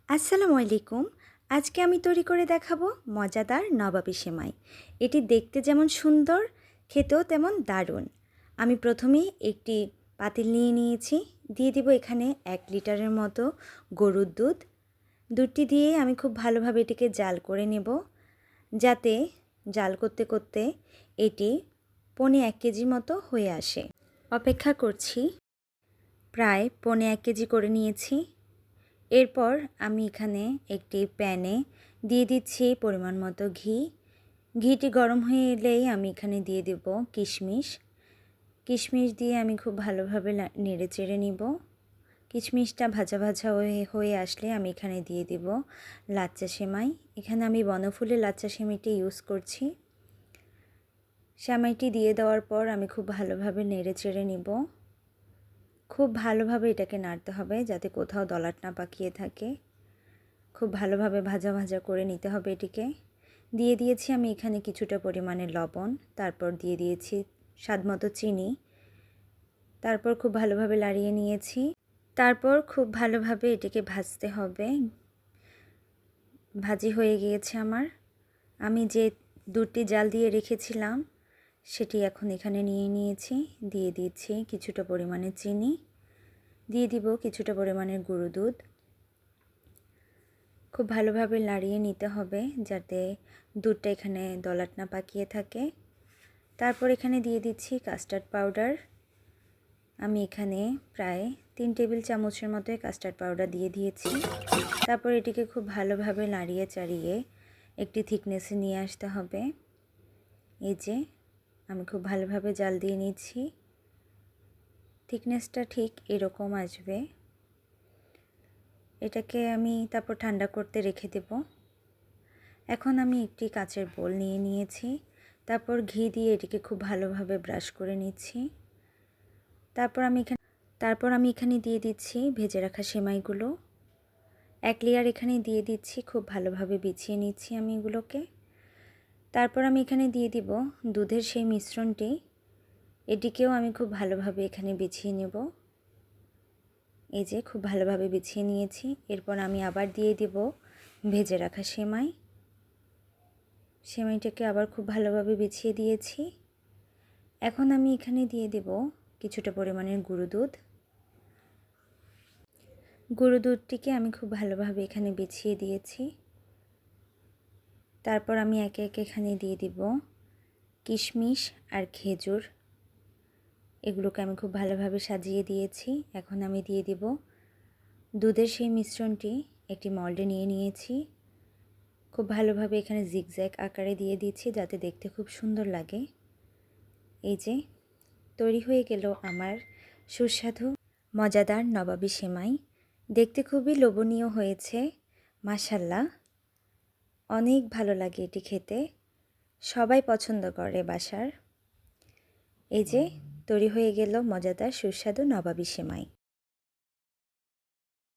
আসসালামু আলাইকুম। আজকে আমি তৈরি করে দেখাবো মজাদার নবাবী সেমাই। এটি দেখতে যেমন সুন্দর, খেতেও তেমন দারুণ। আমি প্রথমেই একটি পাতিল নিয়ে নিয়েছি। দিয়ে দিব এখানে 1 লিটারের মতো গরুর দুধ। দুধটি দিয়ে আমি খুব ভালোভাবে এটিকে জাল করে নেব, যাতে জাল করতে করতে এটি পৌনে 1 কেজির মতো হয়ে আসে। অপেক্ষা করছি। প্রায় পৌনে 1 কেজি করে নিয়েছি। এরপর আমি এখানে একটি প্যানে দিয়ে দিচ্ছি পরিমাণ মতো ঘি। ঘিটি গরম হয়ে এলেই আমি এখানে দিয়ে দেব কিশমিশ। কিশমিশ দিয়ে আমি খুব ভালোভাবে নেড়ে চেড়ে নিব। কিশমিশটা ভাজা ভাজা হয়ে আসলে আমি এখানে দিয়ে দেব লাচ্চা সেমাই। এখানে আমি বনফুলের লাচ্চা সেমাইটি ইউজ করছি। সেমাইটি দিয়ে দেওয়ার পর আমি খুব ভালোভাবে নেড়ে চেড়ে নিব। খুব ভালোভাবে এটাকে নাড়তে হবে যাতে কোথাও দলাট না পাকিয়ে থাকে। খুব ভালোভাবে ভাজা ভাজা করে নিতে হবে এটিকে। দিয়ে দিয়েছি আমি এখানে কিছুটা পরিমাণে লবণ, তারপর দিয়ে দিয়েছি স্বাদমতো চিনি। তারপর খুব ভালোভাবে নাড়িয়ে নিয়েছি। তারপর খুব ভালোভাবে এটিকে ভাজতে হবে। ভাজি হয়ে গিয়েছে আমার। আমি যে দুধটি জাল দিয়ে রেখেছিলাম সেটি এখন এখানে নিয়ে নিয়েছি। দিয়ে দিচ্ছি কিছুটা পরিমাণে চিনি। দিয়ে দিব কিছুটা পরিমাণের গুঁড়ো দুধ। খুব ভালোভাবে নাড়িয়ে নিতে হবে যাতে দুধটা এখানে দলাট না পাকিয়ে থাকে। তারপর এখানে দিয়ে দিচ্ছি কাস্টার্ড পাউডার। আমি এখানে প্রায় 3 টেবিল চামচের মতো কাস্টার্ড পাউডার দিয়ে দিয়েছি। তারপর এটিকে খুব ভালোভাবে নাড়িয়ে চাড়িয়ে একটি থিকনেসে নিয়ে আসতে হবে। এই যে আমি খুব ভালোভাবে জাল দিয়ে নিচ্ছি। থিকনেসটা ঠিক এরকম আসবে। এটাকে আমি তারপর ঠান্ডা করতে রেখে দেব। এখন আমি একটি কাচের বোল নিয়ে নিয়েছি। তারপর ঘি দিয়ে এটিকে খুব ভালোভাবে ব্রাশ করে নিচ্ছি। তারপর আমি এখানে দিয়ে দিচ্ছি ভেজে রাখা সেমাইগুলো। 1 লেয়ার এখানে দিয়ে দিচ্ছি, খুব ভালোভাবে বিছিয়ে নিচ্ছি আমি এগুলোকে। তারপর আমি এখানে দিয়ে দিব দুধের সেই মিশ্রণটি। এটিকেও আমি খুব ভালোভাবে এখানে বিছিয়ে নেব। এই যে খুব ভালোভাবে বিছিয়ে নিয়েছি। এরপর আমি আবার দিয়ে দিব ভেজে রাখা সেমাই। সেমাইটাকে আবার খুব ভালোভাবে বিছিয়ে দিয়েছি। এখন আমি এখানে দিয়ে দেব কিছুটা পরিমাণের গুঁড়ো দুধ। গুঁড়ো দুধটিকে আমি খুব ভালোভাবে এখানে বিছিয়ে দিয়েছি। তারপর আমি একে একে এখানে দিয়ে দিব কিশমিশ আর খেজুর। এগুলোকে আমি খুব ভালোভাবে সাজিয়ে দিয়েছি। এখন আমি দিয়ে দিব দুধের সেই মিশ্রণটি একটি মল্ডে নিয়ে নিয়েছি। খুব ভালোভাবে এখানে জিগজ্যাগ আকারে দিয়ে দিচ্ছি যাতে দেখতে খুব সুন্দর লাগে। এই যে তৈরি হয়ে গেল আমার সুস্বাদু মজাদার নবাবী সেমাই। দেখতে খুবই লোভনীয় হয়েছে। মাশাআল্লাহ, অনেক ভালো লাগে এটি খেতে। সবাই পছন্দ করে বাসার। এই যে তৈরি হয়ে গেল মজাদার সুস্বাদু নবাবী সেমাই।